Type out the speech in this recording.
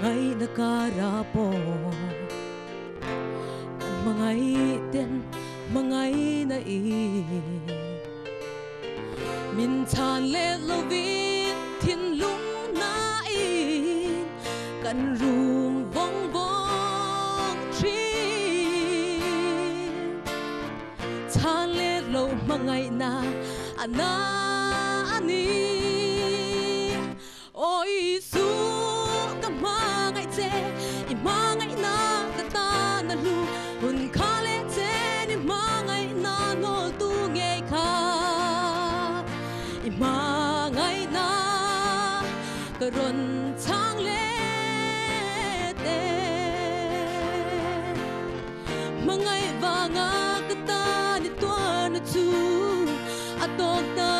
ngay nakarapo mangay ten mangay na min chan le lovin thiên lung na in kan room vong vong trin chan le lo mangay na ana ani oi su ka mangay che i mangay na ka ta na lu hun kha le che ni mangay na no tu nge kha i mangay na ka ron chang le te mangay va nga ka ta ni tua na chu atok ta